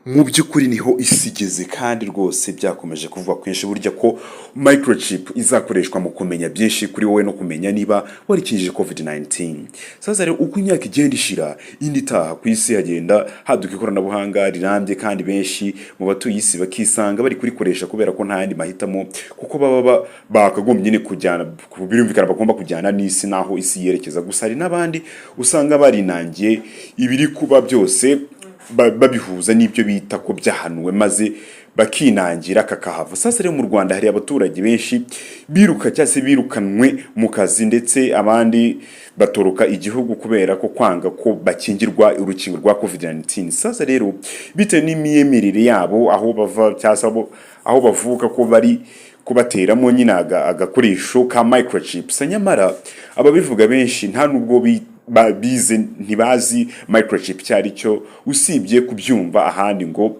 mu by'ukuri niho isi igeze kandi rwose byakomeje kuvuga kwinshi burya ko microchip izakoreshwa mu kumenya byinshi kuri wowe no kumenya niba warikingije COVID-19. Sasa rero uko imyaka igenda ishira indi taha ku isi hagenda haduka ikoranabuhanga rirambye kandi benshi mu batuye isi bakisanga bari kurikoresha kubera ko nta yandi mahitamo kuko baba bakagombye ne kujyana birumvikana bagomba kujyana n'isi naho isi yerekeza. Gusa hari n'abandi usanga barinangiye ibiri kuba byose babihuza n'ibyo bita ko byahanuwe maze bakinangira kakahava. Sasa rero mu Rwanda hari abaturage benshi biruka cyase birukanwe mu kazi ndetse abandi batoroka igihugu kubera ko kwanga ko bakingirwa urukingo rwa COVID-19. Sasa rero bite n'imiyemerere yabo aho bava cyase aho bavuka ko bari kubateramo nyine agakoresho ka microchips. Nyamara ababivuga benshi nta nubwo bize ntibazi microchip cyari cyo usibye kubyumva ahandi ngo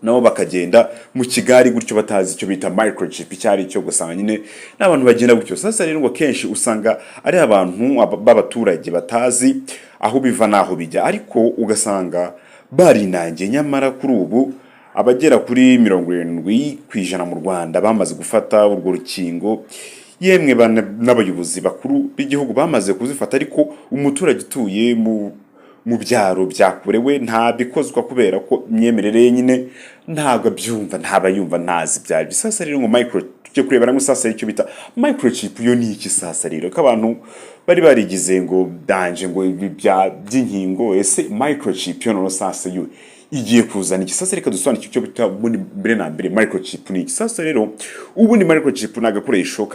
nabo bakagenda mu kigari gutyo batazi icyo bita microchip cyari cyo gusanga nyine n'abantu bagenda gutyo. Sasa rero ngo kenshi usanga ari abantu b'abaturage batazi aho biva naho bijya ariko ugasanga barinangiye. Nyamara kuri ubu abagera kuri 70% mu Rwanda bamaze gufata urwo rukingo, yemwe n'abayobozi bakuru b'igihugu bamaze kuzifata, ariko umuturage utuye mu byaro byakurewe nta bikozwa kubera ko imyemerere nyine ntabwo byumva ntabayumva ntazi byari. Sasa rero ngo microchip kurebera ngo sasa icyo bita microchip yo ni iki sasa rero k'abantu bari barigize ngo danje ngo by'inkingo ese microchip yo no sasa yo igiye kuzana iki. Sasa reka dusobanukirwe icyo bita mbere na mbere microchip ni iki. Sasa rero ubu ni microchip nagakoresho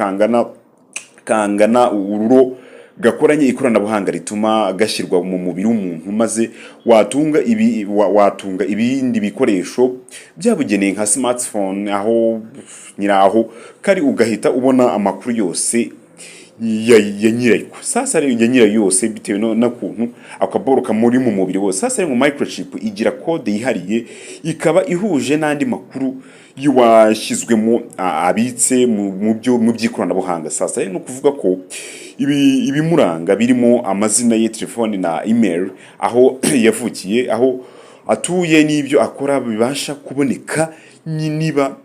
kangana ururo gakoranye ikoranabuhanga rituma gashyirwa mu mubiri w'umuntu maze watunga ibindi bikoresho byabugeneye nka smartphone aho nyiraho kari ugahita ubona amakuru yose ya nyirayo. Sasa rero ya nyirayo yose bitewe na kuntu akaboroka muri mu mubiri wose. Sasa rero microchip igira code yihariye ikaba ihuje n'andi makuru y'uwashyizwemo abitse mu by'ikoranabuhanga. Sasa rero no kuvuga ko ibimuranga birimo amazina ye, telefone na email, aho yavukiye, aho atuye n'ibyo akora bibasha kuboneka niba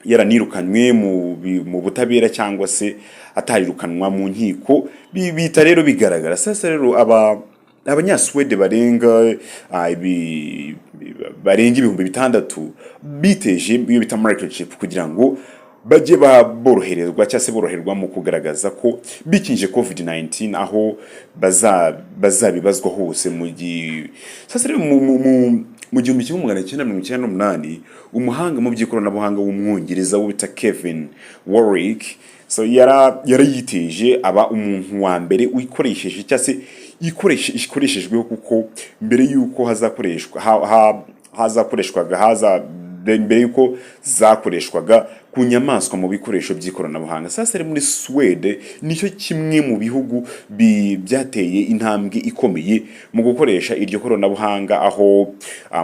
yaranirukanywe mu butabera cyangwa se atarirukanwa mu nkiko bita rero bigaragara. Sasa rero abanyaswede barenga 6,000 biteje iyo bita microchip kugira ngo bajye boroherezwa cyase boroherwa mu kugaragaza ko bikinje COVID-19 aho bazabibazwa hose mu gihe. Sasa rero mu 1998 umuhanga mu by'ikoranabuhanga w'umwongereza wita Kevin Warwick yarayiteje aba umuntu wa mbere uyikoresheje cyase ikoreshejweho kuko mbere yuko mbere yuko zakoreshwaga ku nyamaswa mu bikoresho by'ikoranabuhanga. Sasa rero muri Swede nicyo kimwe mu bihugu byateye intambwe ikomeye mu gukoresha iryo koranabuhanga aho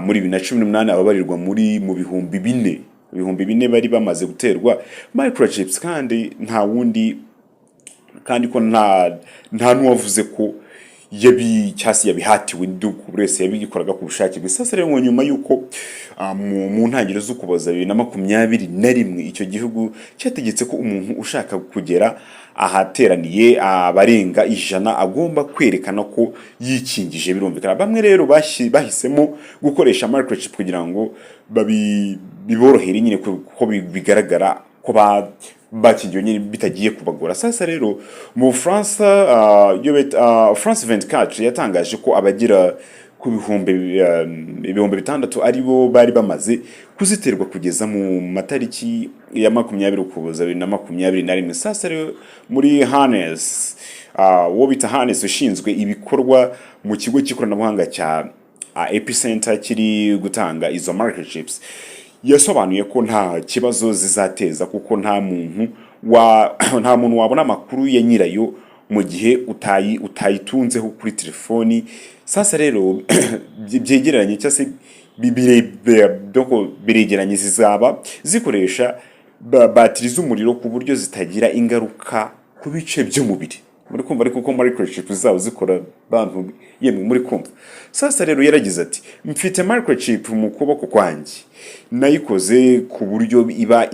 muri 2018 ababarirwa mu bihumbi 4 bari bamaze guterwa microchips kandi nta wundi kandi ko nta nuwavuze ko yabihatiwe buri wese yabigikoraga ku bushake bwe. Sasa rero nyuma yuko mu ntangiriro z'Ukuboza 2021 icyo gihugu cyategetse ko umuntu ushaka kugera ahateraniye abarenga 100 agomba kwerekana ko yikingije. Birumvikana bamwe rero bahisemo gukoresha microchip kugira ngo biborohere nyine ko bigaragara ko bakingiwe nyine bitagiye kubagora. Sasa rero mu France France 24 yatangaje ko abagira ku ibihumbi 6 aribo bari bamaze kuziterwa kugeza mu matariki ya 20 Ukuboza 2021. Sasa rero muri Hannes wo bita Hannes ushinzwe ibikorwa mu kigo cy'ikoranabuhanga cya Epicenter kiri gutanga izo microchips yasobanuye ko nta kibazo zizateza kuko nta muntu wabona amakuru ya nyirayo mu gihe utayitunzeho kuri telefoni. Sasa rero byegeranye cyase biregeranye zizaba zikoresha batiri z'umuriro ku buryo zitagira ingaruka ku bice by'umubiri. muri kumva ariko uko microchip zabo zikora bantu yemwe muri kumva. Sasa rero yaragize ati mfite microchip mu kuboko kwanjye nayikoze ku buryo iba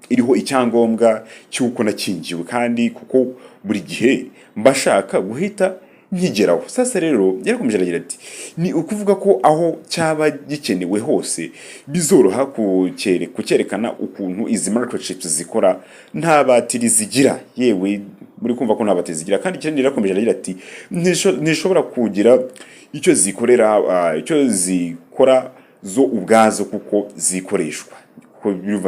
iriho icyangombwa cy'uko nakingiwe kandi kuko buri gihe mbashaka guhita nkigeraho. Sasa rero yarakomeje aragira ati ni ukuvuga ko aho cyaba gikenewe hose bizoroha kucyerekana ukuntu izi microchips zikora nta batiri zigira. Yewe muri kumva ko nta batiri zigira kandi ikindi yarakomeje aragira ati ntishobora kugira icyo zikora zo ubwazo kuko zikoreshwa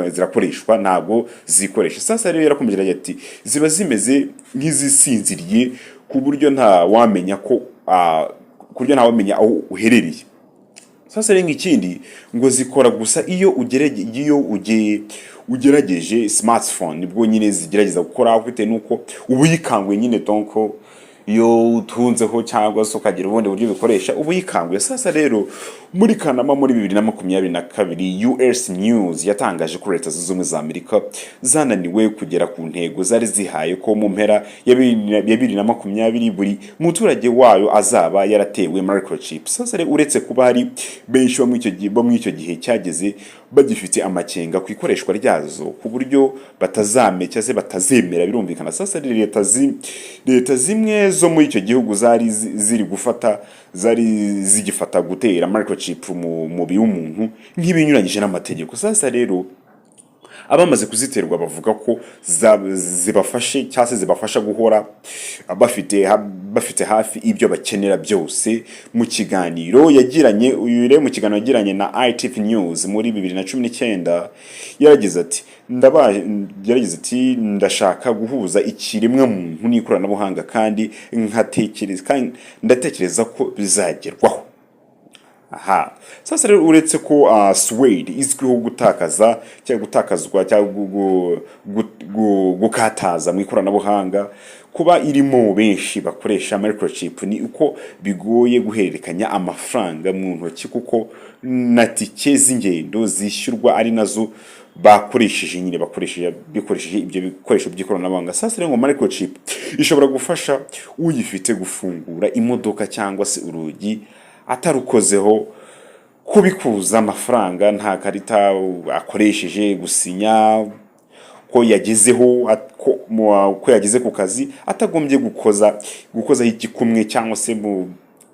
zirakoreshwa ntabwo zikoresha. Sasa rero yarakomeje aragira ati ziba zimeze nk'izisinziriye ku buryo nta wamenya aho uherereye. Sasa rero ikindi ngo zikora gusa iyo ugerageje smartphone nibwo nyine zigerageza gukora bitewe nuko ubuyikanguye nyine donko iyo utunzeho cyangwa se ukagira ubundi buryo bikoresha ubuyikanguye. Sasa rero muri Kanama muri 2022 US News yatangaje ko Leta Zunze Ubumwe za Amerika zananiwe kugera ku ntego zari zihaye ko mu mpera ya 2020 buri muturage wayo azaba yaratewe microchip. Sasa rero uretse kuba hari benshi bo mu icyo gihe cyageze bagifite amakenga ku ikoreshwa ryazo ku buryo batazemera birumvikana. Sasa rero leta zimwe zo muri icyo gihugu zari zigifata gutera microchip mu mubiri w'umuntu nk'ibinyuranyije n'amategeko. Sasa rero abamaze kuziterwa bavuga ko zibafasha guhora bafite hafi ibyo bakenera byose. Mu kiganiro yagiranye na ITV News muri 2019 yaragize ati ndashaka guhuza ikiremwa muntu n'ikoranabuhanga kandi ndatekereza ko bizagerwaho. Sasa rero uretse ko Swede izwiho gukataza mu ikoranabuhanga kuba irimo benshi bakoresha microchip ni uko bigoye guhererekanya amafaranga mu ntoki kuko na tike z'ingendo zishyurwa ari nazo bikoresheje ibyo bikoresho by'ikoranabuhanga. Sasa rero ngo microchip ishobora gufasha uyifite gufungura imodoka cyangwa se urugi atarukozeho, kubikuza amafaranga nta karita akoresheje, gusinya ko yageze ku kazi atagombye gukozaho igikumwe cyangwa se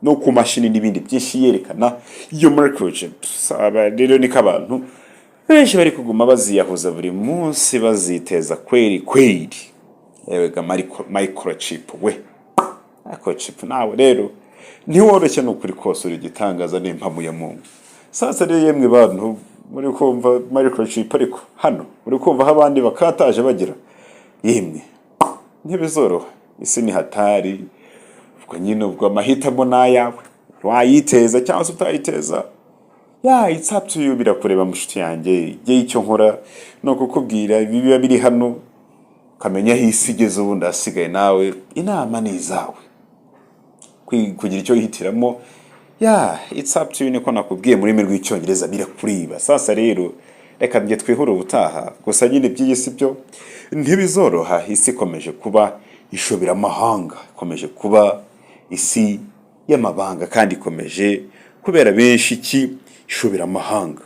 no ku mashini n'ibindi byinshi yerekana iyo microchip. Rero niko abantu benshi bari kuguma baziyahuza buri munsi baziteza kweri. Yewega microchip microchip nawe rero ntiworoshye n'ukuri kose uri gitangaza n'impamvu ya Mungu. Sasa rero yemwe bantu muri kumva microchip ariko hano muri kumva aho abandi bakataje bagira yemwe ntibizoroha. Isi ni hatari ubwo nyine ubwo amahitamo n'ayawe wayiteza cyangwa se utayiteza. It's up to you. Birakureba mushuti yanjye. Icyo nkora no kukubwira biba biri hano kamenya hisigeze ubundi asigaye nawe inama ni izawe kugira icyo yihitiramo. It's up to you niko nakubwiye muri rurimi rw'icyongereza birakuriba. Sasa rero reka njye twihura ubutaha gusa nyine by'isi byo ntibizoroha. Isi ikomeje kuba ishobira amahanga, ikomeje kuba isi y'amabanga kandi ikomeje kubera benshi ishobira amahanga.